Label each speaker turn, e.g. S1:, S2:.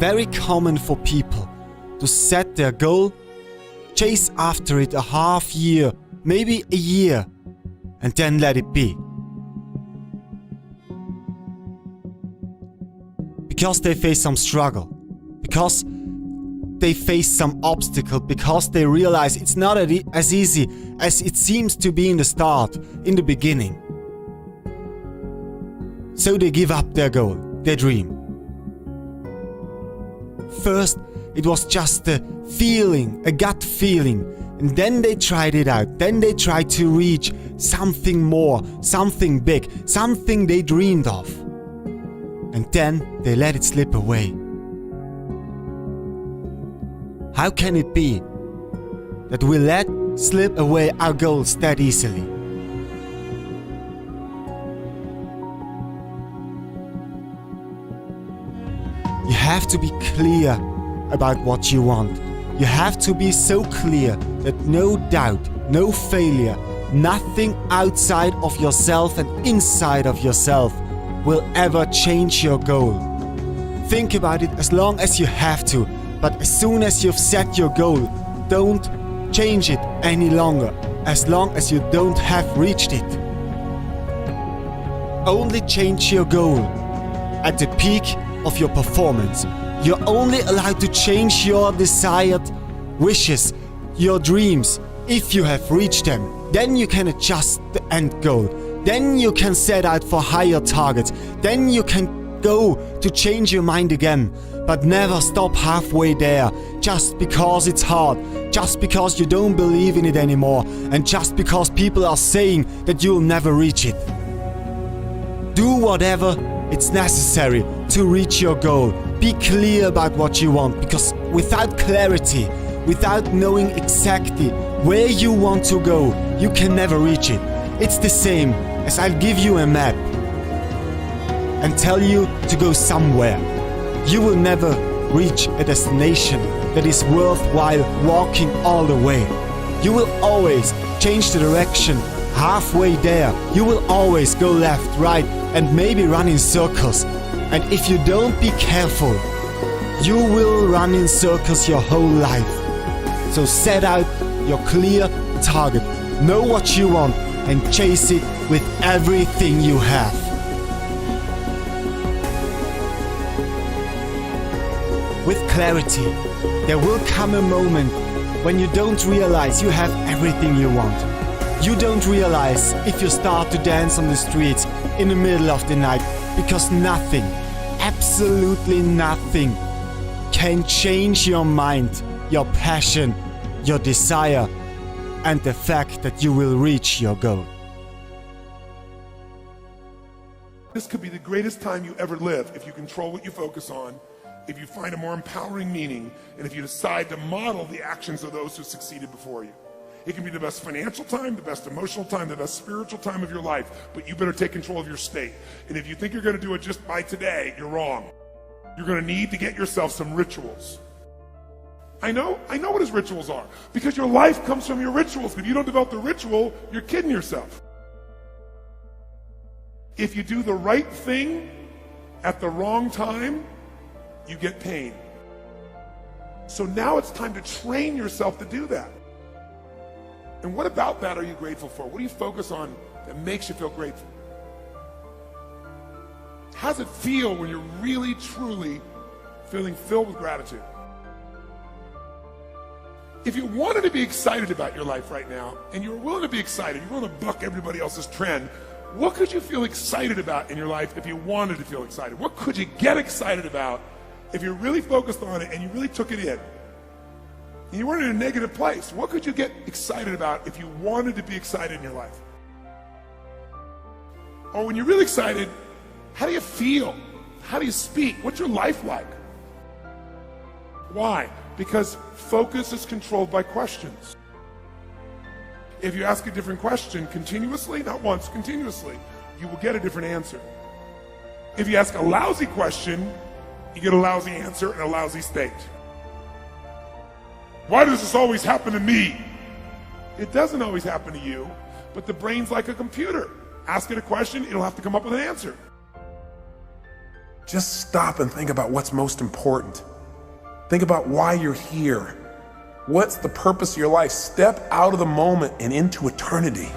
S1: very common for people to set their goal, chase after it a half year, maybe a year, and then let it be. Because they face some struggle, because they face some obstacle, because they realize it's not as easy as it seems to be in the start, in the beginning. So they give up their goal, their dream. First, it was just a feeling, a gut feeling, and then they tried it out. Then they tried to reach something more, something big, something they dreamed of. And then they let it slip away. How can it be that we let slip away our goals that easily? You have to be clear about what you want. You have to be so clear that no doubt, no failure, nothing outside of yourself and inside of yourself will ever change your goal. Think about it as long as you have to, but as soon as you've set your goal, don't change it any longer, as long as you don't have reached it. Only change your goal at the peak of your performance. You're only allowed to change your desired wishes, your dreams, if you have reached them. Then you can adjust the end goal. Then you can set out for higher targets. Then you can go to change your mind again. But never stop halfway there, just because it's hard, just because you don't believe in it anymore, and just because people are saying that you'll never reach it. Do whatever it's necessary to reach your goal. Be clear about what you want, because without clarity, without knowing exactly where you want to go, you can never reach it. It's the same as I'll give you a map and tell you to go somewhere. You will never reach a destination that is worthwhile walking all the way. You will always change the direction halfway there. You will always go left, right, and maybe run in circles. And if you don't be careful, you will run in circles your whole life. So set out your clear target, know what you want, and chase it with everything you have. With clarity, there will come a moment when you don't realize you have everything you want. You don't realize if you start to dance on the streets in the middle of the night, because nothing, absolutely nothing, can change your mind, your passion, your desire, and the fact that you will reach your goal.
S2: This could be the greatest time you ever live if you control what you focus on, if you find a more empowering meaning, and if you decide to model the actions of those who succeeded before you. It can be the best financial time, the best emotional time, the best spiritual time of your life, but you better take control of your state. And if you think you're going to do it just by today, you're wrong. You're going to need to get yourself some rituals. I know what his rituals are, because your life comes from your rituals. If you don't develop the ritual, you're kidding yourself. If you do the right thing at the wrong time, you get pain. So now it's time to train yourself to do that. And what about that are you grateful for? What do you focus on that makes you feel grateful? How does it feel when you're really, truly feeling filled with gratitude? If you wanted to be excited about your life right now, and you're willing to be excited, you're willing to buck everybody else's trend, what could you feel excited about in your life if you wanted to feel excited? What could you get excited about if you really focused on it and you really took it in? And you weren't in a negative place. What could you get excited about if you wanted to be excited in your life? Or when you're really excited, how do you feel? How do you speak? What's your life like? Why? Because focus is controlled by questions. If you ask a different question continuously, not once, continuously, you will get a different answer. If you ask a lousy question, you get a lousy answer and a lousy state. Why does this always happen to me? It doesn't always happen to you, but the brain's like a computer. Ask it a question, it'll have to come up with an answer. Just stop and think about what's most important.
S3: Think about why you're here. What's the purpose of your life? Step out of the moment and into eternity.